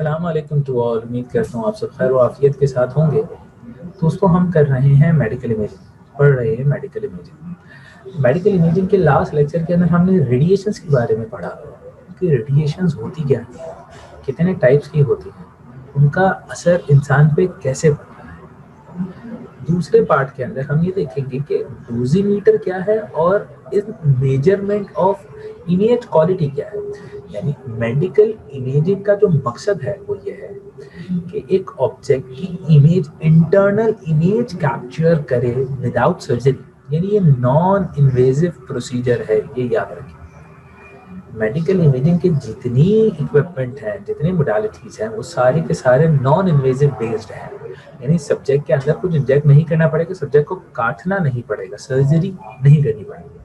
अस्सलाम वालेकुम to all. उम्मीद करता हूँ आप सब खैर और आफियत के साथ होंगे। दोस्तों, हम कर रहे हैं मेडिकल इमेजिंग, पढ़ रहे हैं मेडिकल इमेजिंग। मेडिकल इमेजिंग के लास्ट लेक्चर के अंदर हमने रेडिएशंस के बारे में पढ़ा कि रेडिएशंस होती क्या है, कितने टाइप्स की होती हैं, उनका असर इंसान पे कैसे पड़ता है। दूसरे पार्ट के अंदर हम ये देखेंगे कि डोजीमीटर क्या है और इस मेजरमेंट ऑफ इमेज क्वालिटी क्या है। यानी मेडिकल इमेजिंग का जो मकसद है वो ये है कि एक ऑब्जेक्ट की इमेज, इंटरनल इमेज कैप्चर करे विदाउट सर्जरी। यानी ये नॉन इन्वेजिव प्रोसीजर है, ये याद रखें। मेडिकल इमेजिंग के जितनी इक्विपमेंट हैं, जितनी मोडालिटीज हैं, वो सारे के सारे नॉन इन्वेजिव बेस्ड हैं। यानी सब्जेक्ट के अंदर कुछ इंजेक्ट नहीं करना पड़ेगा, सब्जेक्ट को काटना नहीं पड़ेगा, सर्जरी नहीं करनी पड़ेगी।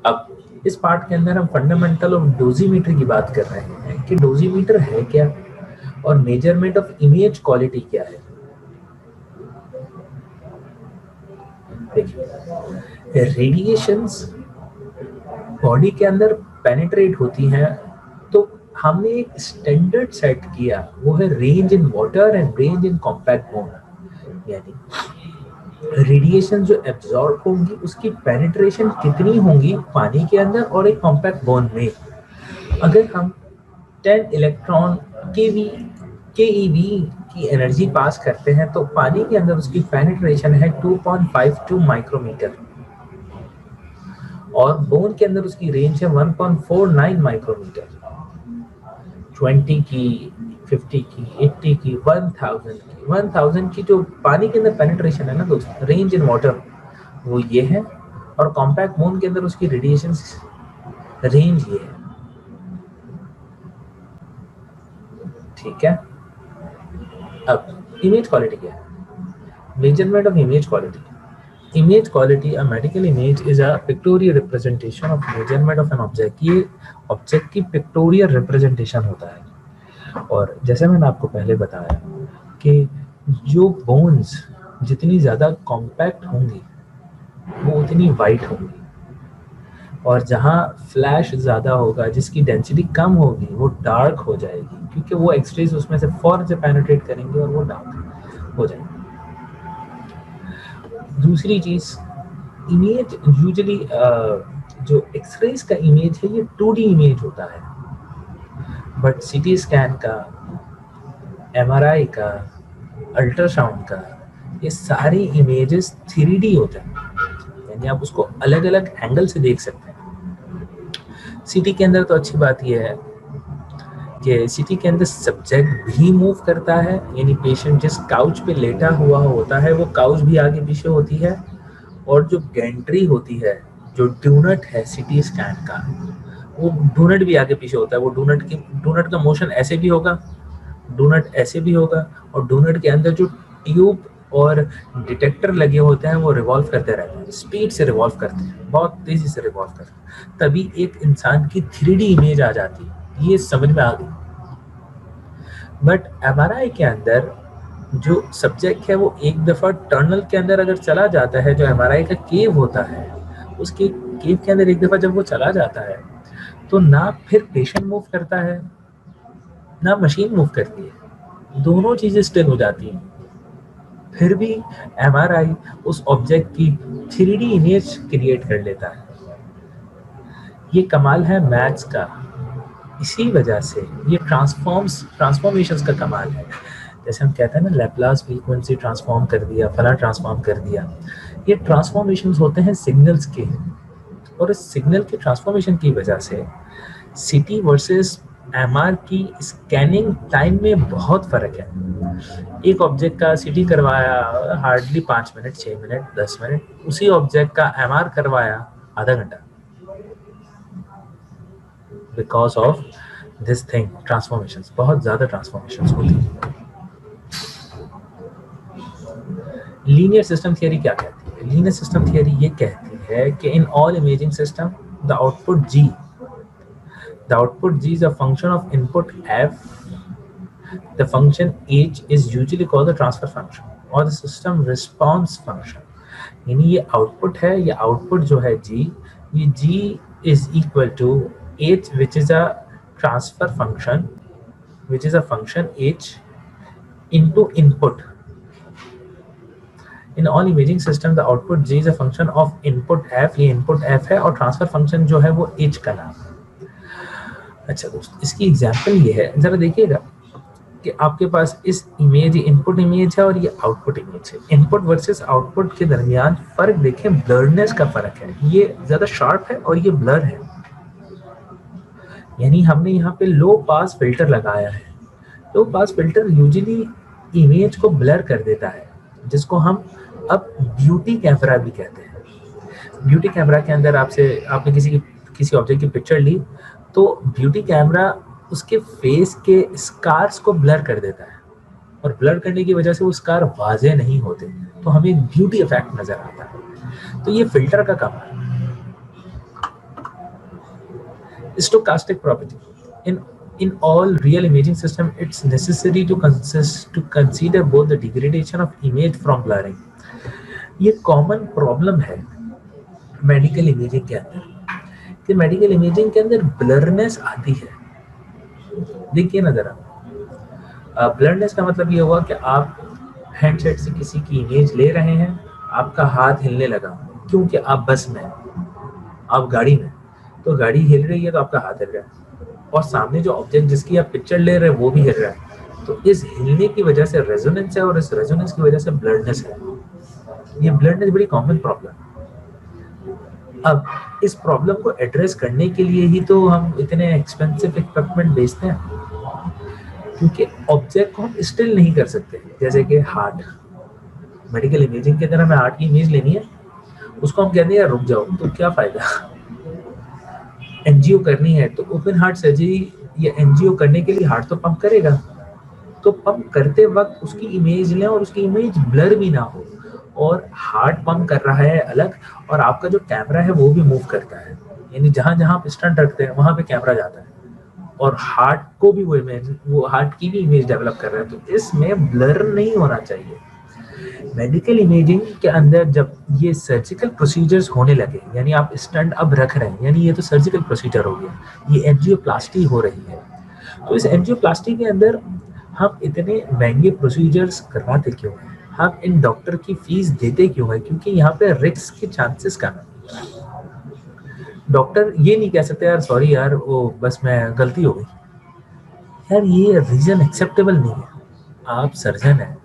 अब इस पार्ट के अंदर हम फंडामेंटल ऑफ डोजीमीटर की बात कर रहे हैं कि डोजीमीटर है क्या और मेजरमेंट ऑफ इमेज क्वालिटी क्या है। देखिए, रेडिएशंस बॉडी के अंदर पेनिट्रेट होती हैं, तो हमने एक स्टैंडर्ड सेट किया, वो है range in water and range in compact bone. यानी रेडिएशन जो एब्जॉर्ब होंगी उसकी पेनिट्रेशन कितनी होंगी पानी के अंदर और एक कॉम्पैक्ट बोन में। अगर हम 10 इलेक्ट्रॉन केईवी की एनर्जी पास करते हैं तो पानी के अंदर उसकी पेनिट्रेशन है 2.52 माइक्रोमीटर और बोन के अंदर उसकी रेंज है 1.49 माइक्रोमीटर। 20 की, 50 की, 80 की, 1000 की जो पानी के अंदर पेनिट्रेशन है ना दोस्तों, रेंज इन वाटर, वो ये है। और कॉम्पैक्ट बोन के अंदर उसकी रेडिएशन रेंज ये है। ठीक है। अब इमेज क्वालिटी क्या है? Measurement of image quality. Image quality, a medical image is a pictorial representation of measurement of an object। ये ऑब्जेक्ट की पिक्टोरियल रिप्रेजेंटेशन होता है। और जैसे मैंने आपको पहले बताया कि जो बोन्स जितनी ज़्यादा कॉम्पैक्ट होंगी वो उतनी वाइट होंगी, और जहाँ फ्लैश ज़्यादा होगा, जिसकी डेंसिटी कम होगी, वो डार्क हो जाएगी, क्योंकि वो एक्सरेज उसमें से फौरन से पेनिट्रेट करेंगे और वो डार्क हो जाएगी। दूसरी चीज़, इमेज यूजुअली जो एक्सरेज का इमेज है ये 2D इमेज होता है, बट सीटी स्कैन का, एमआरआई का, अल्ट्रासाउंड का, ये सारी इमेजेस 3D होते हैं। यानी आप उसको अलग अलग एंगल से देख सकते हैं। सीटी के अंदर तो अच्छी बात यह है कि सीटी के अंदर सब्जेक्ट भी मूव करता है, यानी पेशेंट जिस काउच पे लेटा हुआ होता है वो काउच भी आगे पीछे होती है, और जो गैंट्री होती है, जो डूनट है सीटी स्कैन का, वो डूनट भी आगे पीछे होता है। वो डूनट का मोशन ऐसे भी होगा, डूनट ऐसे भी होगा, और डूनट के अंदर जो ट्यूब और डिटेक्टर लगे होते हैं वो रिवॉल्व करते रहते हैं, स्पीड से रिवॉल्व करते हैं, बहुत तेजी से रिवॉल्व करते हैं, तभी एक इंसान की 3D इमेज आ जाती है। ये समझ में आ गई। बट एमआरआई के अंदर जो सब्जेक्ट है वो एक दफ़ा टनल के अंदर अगर चला जाता है, जो एमआरआई का केव होता है, उसके केव के अंदर एक दफ़ा जब वो चला जाता है तो ना फिर पेशेंट मूव करता है ना मशीन मूव करती है, दोनों चीज़ें स्टिल हो जाती हैं। फिर भी एमआरआई उस ऑब्जेक्ट की 3D इमेज क्रिएट कर लेता है। ये कमाल है मैथ्स का। इसी वजह से ये ट्रांसफॉर्मेशंस का कमाल है। जैसे हम कहते हैं ना, लैप्लास फ्रीक्वेंसी ट्रांसफॉर्म कर दिया, फला ट्रांसफॉर्म कर दिया, ये ट्रांसफॉर्मेशंस होते हैं सिग्नल्स के, और इस सिग्नल के ट्रांसफॉर्मेशन की वजह से सीटी वर्सेस एमआर की स्कैनिंग टाइम में बहुत फ़र्क है। एक ऑब्जेक्ट का सीटी करवाया हार्डली 5 मिनट, 6 मिनट, 10 मिनट, उसी ऑब्जेक्ट का एमआर करवाया आधा घंटा, because of this thing, transformations, बहुत ज़्यादा ट्रांसफॉर्मेशंस होती हैं। लीनियर सिस्टम थियरी क्या कहती है? लीनियर सिस्टम थियरी ये कहती है कि in all imaging system the output G is a function of input F. The function H is usually called the transfer function or the system response function. यानी ये output है, ये output जो है G, ये G is equal to H which is a transfer function which is a function h into input. In all imaging system the output g is a function of input f. ये input f है और transfer function जो है वो h का नाम। अच्छा दोस्त, इसकी एग्जांपल ये है, जरा देखिएगा कि आपके पास इस इमेज, इनपुट इमेज है और ये आउटपुट इमेज है। इनपुट वर्सेस आउटपुट के दरमियान फर्क देखें, ब्लरनेस का फर्क है। ये ज्यादा शार्प है और ये ब्लर है। यानी हमने यहाँ पे लो पास फिल्टर लगाया है। लो पास फिल्टर यूजुअली इमेज को ब्लर कर देता है, जिसको हम अब ब्यूटी कैमरा भी कहते हैं। ब्यूटी कैमरा के अंदर आपने किसी ऑब्जेक्ट की पिक्चर ली तो ब्यूटी कैमरा उसके फेस के स्कार्स को ब्लर कर देता है और ब्लर करने की वजह से वो स्कार वाज़े नहीं होते, तो हमें एक ब्यूटी इफेक्ट नजर आता है। तो ये फिल्टर का काम है। Stochastic property in all real imaging system it's necessary to consider both the degradation of image from blurring. ये कॉमन प्रॉब्लम है मेडिकल इमेजिंग के अंदर कि मेडिकल इमेजिंग के अंदर ब्लरनेस आती है। देखिए ना जरा, ब्लरनेस का मतलब ये हुआ कि आप हैंडसेट से किसी की इमेज ले रहे हैं, आपका हाथ हिलने लगा क्योंकि आप बस में, आप गाड़ी में, तो गाड़ी हिल रही है तो आपका हाथ हिल रहा है और सामने जो ऑब्जेक्ट जिसकी आप पिक्चर ले रहे हैं वो भी हिल रहा है। तो इस हिलने की वजह से रेजोनेंस है और इस रेजोनेंस की वजह से ब्लरनेस है। ये ब्लरनेस बड़ी कॉमन प्रॉब्लम है। अब इस प्रॉब्लम को एड्रेस करने के लिए ही तो हम इतने एक्सपेंसिव इक्विपमेंट बेचते हैं, क्योंकि ऑब्जेक्ट को हम स्टिल नहीं कर सकते। जैसे कि हार्ट, मेडिकल इमेजिंग के अंदर हमें हार्ट की इमेज लेनी है, उसको हम कहते हैं यार रुक जाओ, तो क्या फायदा। एनजीओ करनी है तो ओपन हार्ट सर्जरी या एनजीओ करने के लिए हार्ट तो पंप करेगा, तो पंप करते वक्त उसकी इमेज लें और उसकी इमेज ब्लर भी ना हो, और हार्ट पंप कर रहा है अलग और आपका जो कैमरा है वो भी मूव करता है। यानी जहां जहां आप स्टंट रखते हैं वहां पे कैमरा जाता है और हार्ट को भी वो हार्ट की भी इमेज डेवलप कर रहा है, तो इसमें ब्लर नहीं होना चाहिए। मेडिकल इमेजिंग के अंदर जब ये सर्जिकल प्रोसीजर्स होने लगे, यानी आप स्टंट अब रख रहे हैं, यानी ये तो सर्जिकल प्रोसीजर हो गया, ये एंजियोप्लास्टी हो रही है, तो इस एंजियोप्लास्टी के अंदर हम इतने महंगे प्रोसीजर्स करवाते क्यों हैं, हम इन डॉक्टर की फीस देते क्यों है? क्योंकि यहाँ पे रिस्क के चांसेस कम है। डॉक्टर ये नहीं कह सकते यार सॉरी यार वो बस मैं गलती हो गई, यार ये रीजन एक्सेप्टेबल नहीं है। आप सर्जन हैं,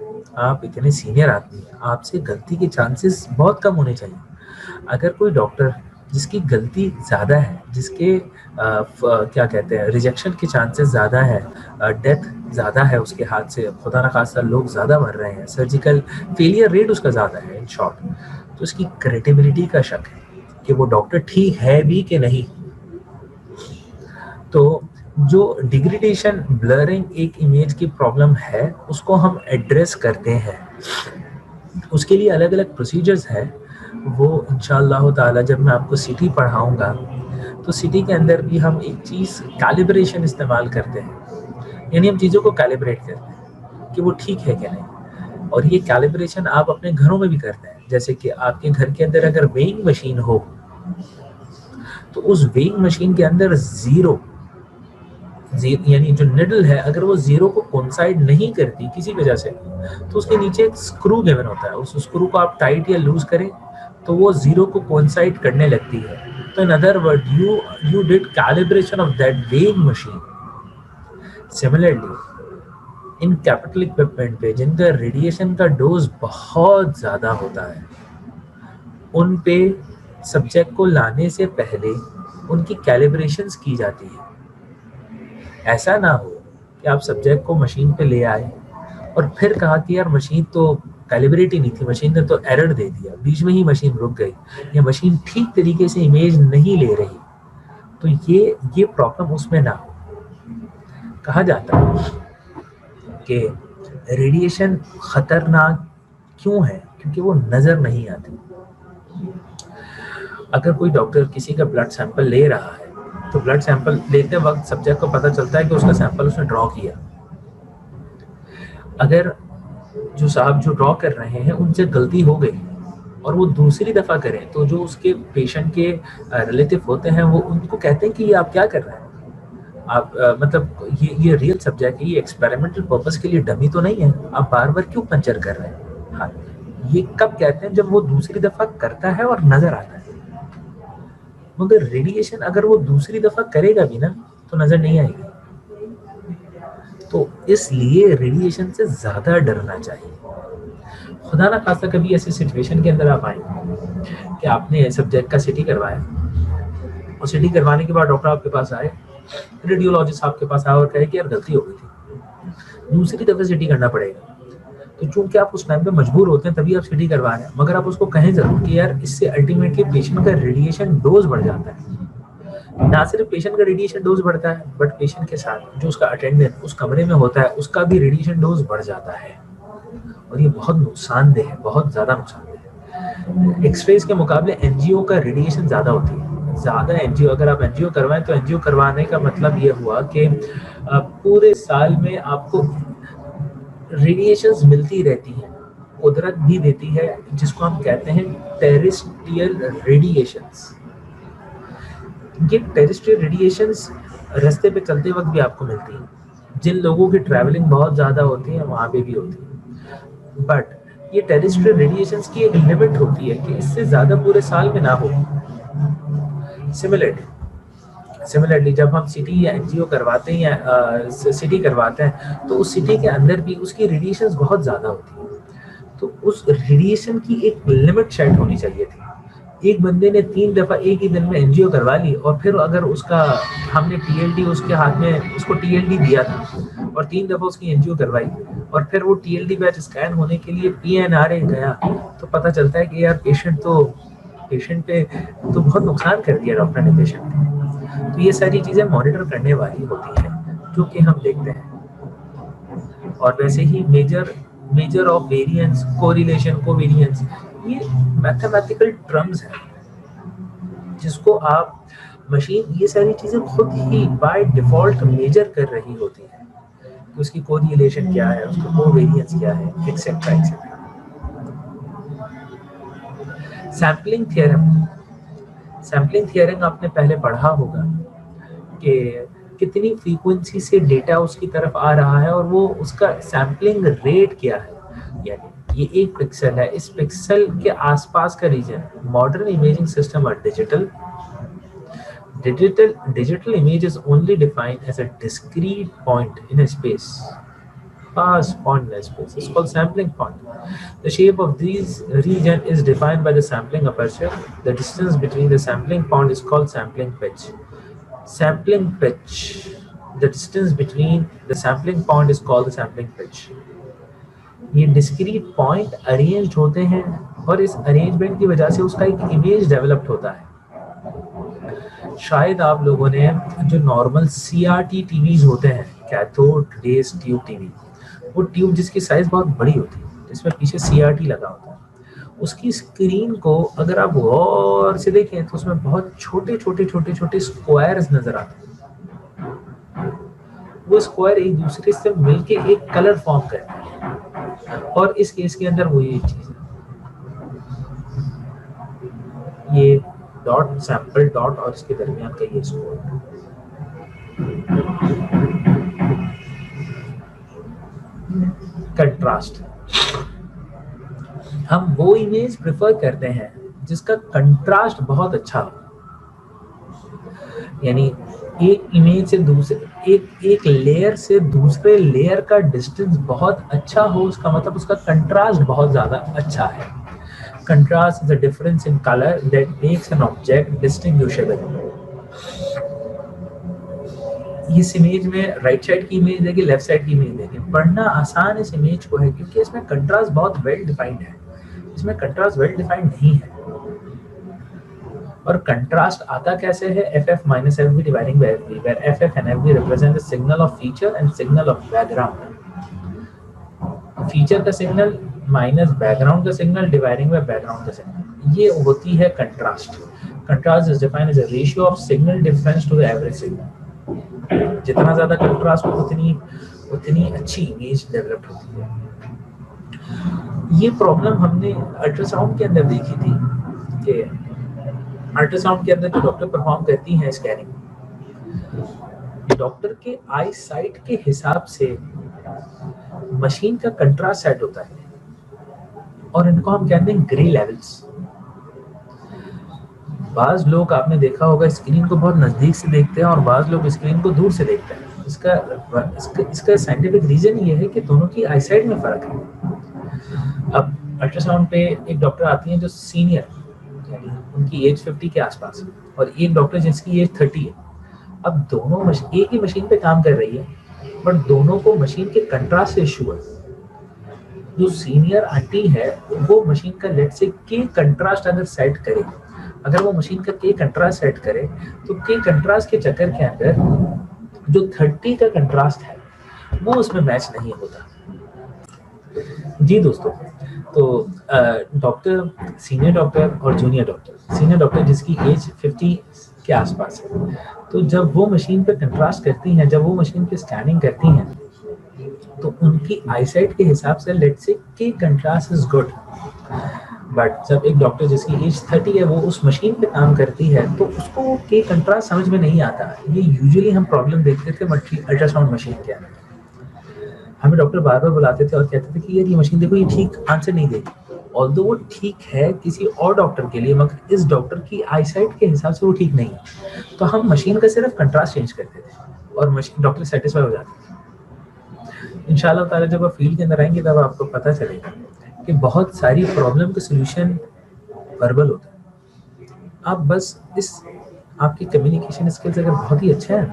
आप इतने सीनियर आदमी हैं, आपसे गलती के चांसेस बहुत कम होने चाहिए। अगर कोई डॉक्टर जिसकी गलती ज़्यादा है, जिसके क्या कहते हैं रिजेक्शन के चांसेस ज़्यादा है, डेथ ज़्यादा है उसके हाथ से, खुदा न खास्ता लोग ज़्यादा मर रहे हैं, सर्जिकल फेलियर रेट उसका ज़्यादा है इन शॉर्ट, तो उसकी क्रेडिबिलिटी का शक है कि वो डॉक्टर ठीक है भी कि नहीं। तो जो डिग्रेडेशन ब्लरिंग एक इमेज की प्रॉब्लम है उसको हम एड्रेस करते हैं, उसके लिए अलग अलग प्रोसीजर्स है। वो इंशाअल्लाह ताला जब मैं आपको सिटी पढ़ाऊंगा तो सिटी के अंदर भी हम एक चीज़ कैलिब्रेशन इस्तेमाल करते हैं, यानी हम चीज़ों को कैलिब्रेट करते हैं कि वो ठीक है कि नहीं। और ये कैलिब्रेशन आप अपने घरों में भी करते हैं, जैसे कि आपके घर के अंदर अगर वेइंग मशीन हो तो उस वेइंग मशीन के अंदर जीरो यानी जो निडल है अगर वो जीरो को कोइंसाइड नहीं करती किसी वजह से, तो उसके नीचे एक स्क्रू गिवन होता है, उस स्क्रू को आप टाइट या लूज करें तो वो जीरो को कोइंसाइड करने लगती है। तो in other word you did calibration of that weighing machine. Similarly in capital equipment पे जिनका रेडिएशन का डोज बहुत ज़्यादा होता है, उन पे सब्जेक्ट को लाने से पहले उनकी कैलिब्रेशंस की जाती है। ऐसा ना हो कि आप सब्जेक्ट को मशीन पे ले आए और फिर कहा कि यार मशीन तो कैलिब्रेट ही नहीं थी, मशीन ने तो एरर दे दिया, बीच में ही मशीन रुक गई या मशीन ठीक तरीके से इमेज नहीं ले रही, तो ये प्रॉब्लम उसमें ना हो। कहा जाता है कि रेडिएशन खतरनाक क्यों है, क्योंकि वो नजर नहीं आती। अगर कोई डॉक्टर किसी का ब्लड सैंपल ले रहा है तो ब्लड सैंपल लेते वक्त सब्जेक्ट को पता चलता है कि उसका सैंपल उसने ड्रॉ किया। अगर जो साहब जो ड्रॉ कर रहे हैं उनसे गलती हो गई और वो दूसरी दफा करें तो जो उसके पेशेंट के रिलेटिव होते हैं वो उनको कहते हैं कि ये आप क्या कर रहे हैं, आप मतलब ये रियल सब्जेक्ट है, ये एक्सपेरिमेंटल पर्पस के लिए डमी तो नहीं है। आप बार बार क्यों पंचर कर रहे हैं? हाँ, ये कब कहते हैं? जब वो दूसरी दफा करता है और नजर आता है। मगर रेडिएशन अगर वो दूसरी दफा करेगा भी ना तो नजर नहीं आएगी। तो इसलिए रेडिएशन से ज्यादा डरना चाहिए। खुदा ना खास्ता कभी ऐसी सिचुएशन के अंदर आप आए कि आपने सब्जेक्ट का सिटी करवाया और सिटी करवाने के बाद डॉक्टर आपके पास आए, रेडियोलॉजिस्ट आपके पास आए और कहे कि यार गलती हो गई थी, दूसरी दफे सिटी करना पड़ेगा। तो चूंकि आप उस टाइम पे मजबूर होते हैं तभी आप सिटी करवा रहे हैं, मगर आप उसको कहें जरूर कि यार इससे अल्टीमेटली पेशेंट का रेडिएशन डोज बढ़ जाता है। ना सिर्फ पेशेंट का रेडिएशन डोज बढ़ता है, बट पेशेंट के साथ जो उसका अटेंडेंट उस कमरे में होता है उसका भी रेडिएशन डोज बढ़ जाता है, और ये बहुत नुकसानदेह है, बहुत ज्यादा नुकसानदेह है। एक्सरेज के मुकाबले एनजीओ का रेडिएशन ज्यादा होती है। ज्यादा एनजीओ, अगर आप एनजीओ करवाएं तो एनजीओ करवाने का मतलब ये हुआ कि पूरे साल में आपको रेडिएशंस मिलती रहती हैं, कुदरत भी देती है, जिसको हम कहते हैं टेरेस्ट्रियल रेडिएशंस। ये टेरेस्ट्रियल रेडिएशंस रास्ते पे चलते वक्त भी आपको मिलती हैं। जिन लोगों की ट्रैवलिंग बहुत ज़्यादा होती है वहाँ पे भी होती है, बट ये टेरेस्ट्रियल रेडिएशंस की एक लिमिट होती है कि इससे ज़्यादा पूरे साल में ना हो। सिमिलरली जब हम सिटी या एनजीओ करवाते हैं या सिटी करवाते हैं तो उस सिटी के अंदर भी उसकी रेडिएशंस बहुत ज़्यादा होती है। तो उस रेडिएशन की एक लिमिट सेट होनी चाहिए थी। एक बंदे ने 3 दफा एक ही दिन में एनजीओ करवा ली, और फिर अगर उसका हमने टीएलडी उसके हाथ में उसको टीएलडी दिया था और 3 दफा उसकी एनजीओ करवाई, और फिर वो टीएलडी बैच स्कैन होने के लिए पीएनआरए गया, तो पता चलता है कि यार पेशेंट पे तो बहुत नुकसान कर दिया डॉक्टर ने पेशेंट पे। तो ये सारी चीजें मॉनिटर करने वाली होती हैं जो कि हम देखते हैं। और वैसे ही measure of variance, correlation, covariance, ये मैथमेटिकल टर्म्स हैं जिसको आप मशीन ये सारी चीजें खुद ही बाय डिफॉल्ट मेजर कर रही होती है कि उसकी कोरिलेशन क्या है, उसका कोवेरिएंस क्या है, एक्सेट्रा एक्सेट्रा। सैम्पलिंग थ्योरम आपने पहले पढ़ा होगा कि कितनी फ्रीक्वेंसी से डेटा उसकी तरफ आ रहा है और वो उसका सैम्पलिंग रेट क्या है। यानी ये एक पिक्सल है, इस पिक्सल के आसपास का region. Modern imaging system are digital image is only defined as a discrete point in a space. Point in a space. It's called sampling point. The shape of these region is defined by the sampling aperture. The distance between the sampling point is called sampling pitch. The distance between the sampling point is called the sampling pitch. ये discrete point arranged होते हैं और इस arrangement की वजह से उसका एक इमेज डेवलप्ड होता है। शायद आप लोगों ने जो नॉर्मल सीआरटी टीवीज होते हैं, कैथोड रेज ट्यूब टीवी, वो ट्यूब जिसकी साइज बहुत बड़ी होती है, जिसमें पीछे सीआरटी लगा होता है, उसकी स्क्रीन को अगर आप गौर से देखें तो उसमें बहुत छोटे छोटे छोटे छोटे स्क्वायर्स नजर आते हैं। वो स्क्वायर एक दूसरे से मिलके एक कलर फॉर्म करते हैं, और इस केस के अंदर वो ये चीज है, ये डॉट, सैंपल डॉट और इसके दरमियान का ये स्क्वायर। कंट्रास्ट, हम वो इमेज प्रेफर करते हैं जिसका कंट्रास्ट बहुत अच्छा हो। यानी एक इमेज से दूसरे एक लेयर से दूसरे लेयर का डिस्टेंस बहुत अच्छा हो, उसका मतलब उसका कंट्रास्ट बहुत ज्यादा अच्छा है। Contrast is a difference in colour that makes an object distinguishable. इस इमेज में राइट साइड की इमेज देखिए, लेफ्ट साइड की इमेज देखिए, पढ़ना आसान इस इमेज को है क्योंकि इसमें कंट्रास्ट बहुत वेल डिफाइंड है। इसमें कंट्रास्ट वेल डिफाइंड नहीं है। और कंट्रास्ट आता कैसे है? FF minus FB dividing by FB, where FF and FB represent the signal of feature and signal of background. Feature का सिग्नल माइनस बैकग्राउंड का सिग्नल डिवाइडिंग बाय बैकग्राउंड का signal, ये होती है contrast. Contrast is defined as a ratio of signal difference to the average signal. जितना ज्यादा contrast हो उतनी अच्छी इमेज डेवलप होती है। ये प्रॉब्लम हमने अल्ट्रासाउंड के अंदर देखी थी कि अल्ट्रासाउंड के अंदर जो डॉक्टर परफॉर्म करती हैं स्कैनिंग, डॉक्टर के आई साइट के हिसाब से मशीन का कंट्रास्ट सेट होता है और इनको हम कहते हैं ग्रे लेवल्स। बाज लोग आपने देखा होगा स्क्रीन को बहुत नजदीक से देखते हैं और बाज लोग स्क्रीन को दूर से देखते हैं। इसका साइंटिफिक रीजन ये है कि दोनों की आईसाइट में फर्क है। अब अल्ट्रासाउंड पे एक डॉक्टर आती हैं जो सीनियर, उनकी एज 50 के आसपास, और एक डॉक्टर जिसकी एज 30 है। अब दोनों एक ही मशीन पे काम कर रही है, बट दोनों को मशीन के कंट्रास्ट से इशू है। जो सीनियर आंटी है वो मशीन का लेट से के कंट्रास्ट अगर सेट करे, अगर वो मशीन का के कंट्रास्ट सेट करे तो के कंट्रास्ट के चक्कर के अंदर जो 30 का कंट्रास्ट है वो उसमें मैच नहीं होता। जी दोस्तों, तो डॉक्टर, सीनियर डॉक्टर और जूनियर डॉक्टर, सीनियर डॉक्टर जिसकी एज 50 के आसपास है, तो जब वो मशीन पे कंट्रास्ट करती हैं, जब वो मशीन पे स्कैनिंग करती हैं, तो उनकी आईसाइट के हिसाब से लेट से के कंट्रास्ट इज गुड। बट जब एक डॉक्टर जिसकी एज 30 है वो उस मशीन पे काम करती है तो उसको वो के कंट्रास्ट समझ में नहीं आता। ये यूजुअली हम प्रॉब्लम देखते थे अल्ट्रासाउंड मशीन के अंदर। हमें डॉक्टर बार बार बुलाते थे और कहते थे कि यार ये मशीन देखो, ये ठीक आंसर नहीं देगी। ऑल्दो वो ठीक है किसी और डॉक्टर के लिए, मगर इस डॉक्टर की आईसाइट के हिसाब से वो ठीक नहीं है। तो हम मशीन का सिर्फ कंट्रास्ट चेंज करते थे और मशीन डॉक्टर सेटिस्फाई हो जाते थे। इंशाल्लाह ताला जब आप फील्ड के अंदर आएंगे तब आपको पता चलेगा कि बहुत सारी प्रॉब्लम का सलूशन वर्बल होता है। आप बस आपकी कम्युनिकेशन स्किल्स अगर बहुत ही अच्छा है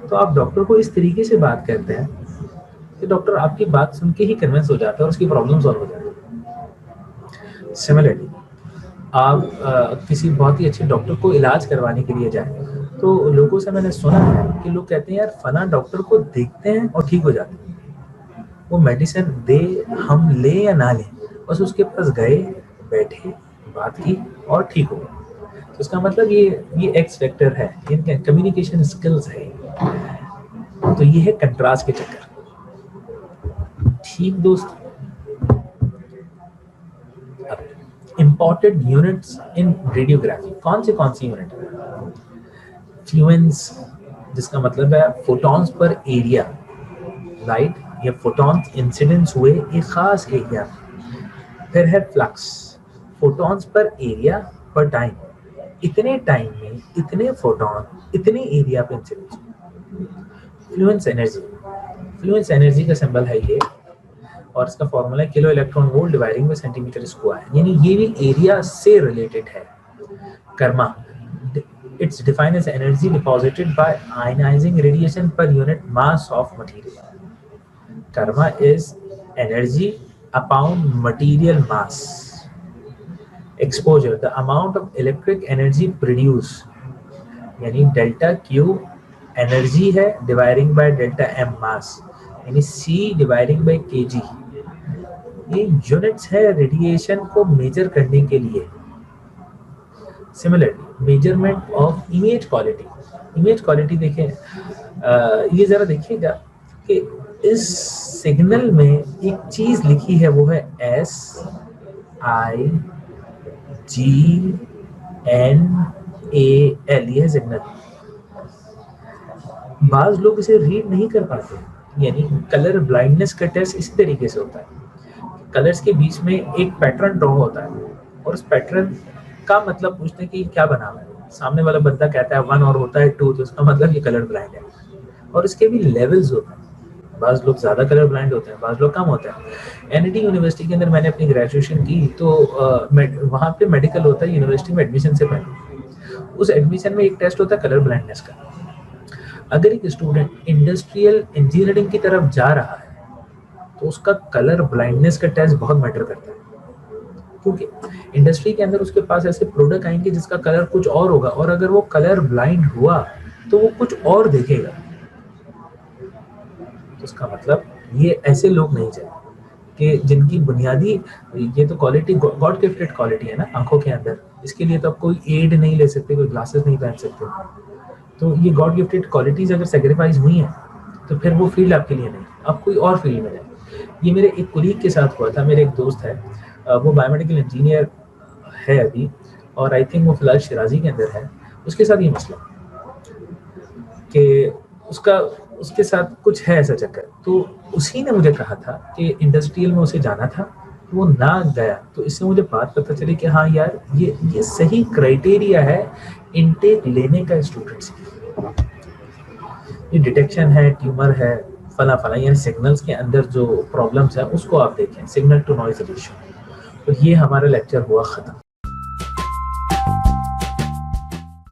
तो आप डॉक्टर को इस तरीके से बात करते हैं कि डॉक्टर आपकी बात सुन के ही कन्विंस हो जाता है और उसकी प्रॉब्लम सॉल्व हो जाती है। सिमिलरली आप किसी बहुत ही अच्छे डॉक्टर को इलाज करवाने के लिए जाए तो लोगों से मैंने सुना है कि लोग कहते हैं यार फला डॉक्टर को देखते हैं और ठीक हो जाते हैं। वो मेडिसिन दे, हम ले या ना ले, बस उसके पास गए, बैठे, बात की और ठीक हो गया। तो इसका मतलब ये एक्स फैक्टर है, इनके कम्युनिकेशन स्किल्स है। तो ये है कंट्रास्ट के चक्कर। ठीक दोस्त, इंपॉर्टेंट यूनिट्स इन रेडियोग्राफी कौन सी यूनिट है? फ्लुएंस, जिसका मतलब है फोटॉन्स पर एरिया, लाइट या फोटॉन्स इंसिडेंस हुए एक खास एरिया। फिर है फ्लक्स, फोटॉन्स पर एरिया पर टाइम, इतने टाइम में इतने फोटॉन इतने एरिया पे incidence. Fluence energy, Fluence energy का सिंबल है ये और इसका फॉर्मूला है kilo electron volt dividing by centimetre square, यानी ये भी एरिया से रिलेटेड है। Karma, it's defined as energy deposited by ionizing radiation per unit mass of material. Karma is energy upon material mass. Exposure, the amount of electric energy produced, यानी delta Q energy है dividing by delta M मास, यानी C dividing by kg। ये units है radiation को major करने के लिए। Similarly measurement of image quality, image quality देखें, ये जरा देखिएगा कि इस सिग्नल में एक चीज लिखी है, वो है SIGNAL, ये है सिग्नल। बाज लोग इसे रीड नहीं कर पाते, यानी कलर ब्लाइंडनेस का टेस्ट इसी तरीके से होता है। कलर्स के बीच में एक पैटर्न ड्रॉ होता है और उस पैटर्न का मतलब पूछते हैं कि क्या बना हुआ है। सामने वाला बंदा कहता है 1 और होता है 2, तो उसका मतलब ये कलर ब्लाइंड है। और इसके भी लेवल्स होते हैं, बाज लोग ज़्यादा कलर ब्लाइंड होते हैं, बाज लोग कम होते हैं। एनईटी यूनिवर्सिटी के अंदर मैंने अपनी ग्रेजुएशन की तो वहाँ पे मेडिकल होता है यूनिवर्सिटी में एडमिशन से पहले। उस एडमिशन में एक टेस्ट होता है कलर ब्लाइंडनेस का। अगर एक स्टूडेंट इंडस्ट्रियल इंजीनियरिंग की तरफ जा रहा है तो उसका कलर ब्लाइंडनेस का टेस्ट बहुत मैटर करता है, क्योंकि इंडस्ट्री के अंदर उसके पास ऐसे प्रोडक्ट आएंगे जिसका कलर कुछ और होगा, और अगर वो कलर ब्लाइंड हुआ तो वो कुछ और देखेगा। तो उसका मतलब ये ऐसे लोग नहीं चाहिए कि जिनकी बुनियादी, ये तो क्वालिटी गॉड गिफ्टेड क्वालिटी है ना आंखों के अंदर, इसके लिए तो आप कोई एड नहीं ले सकते, कोई ग्लासेस नहीं पहन सकते। तो ये गॉड गिफ्टेड क्वालिटीज अगर सेक्रीफाइस हुई हैं तो फिर वो फील्ड आपके लिए नहीं, आप कोई और फील्ड में जाए। ये मेरे एक कोलीग के साथ हुआ था। मेरे एक दोस्त है, वो बायोमेडिकल इंजीनियर है अभी, और आई थिंक वो फिलहाल शिराजी के अंदर है। उसके साथ ये मसला कि उसका उसके साथ कुछ है ऐसा चक्कर। तो उसी ने मुझे कहा था कि इंडस्ट्रियल में उसे जाना था, वो ना गया। तो इससे मुझे बात पता चली कि हाँ यार, ये सही क्राइटेरिया है इनटेक लेने का स्टूडेंट्स की। ये डिटेक्शन है, ट्यूमर है, फला फला, यानी सिग्नल्स के अंदर जो प्रॉब्लम्स है उसको आप देखें, सिग्नल टू नॉइज रेशियो। तो ये हमारा लेक्चर हुआ खत्म।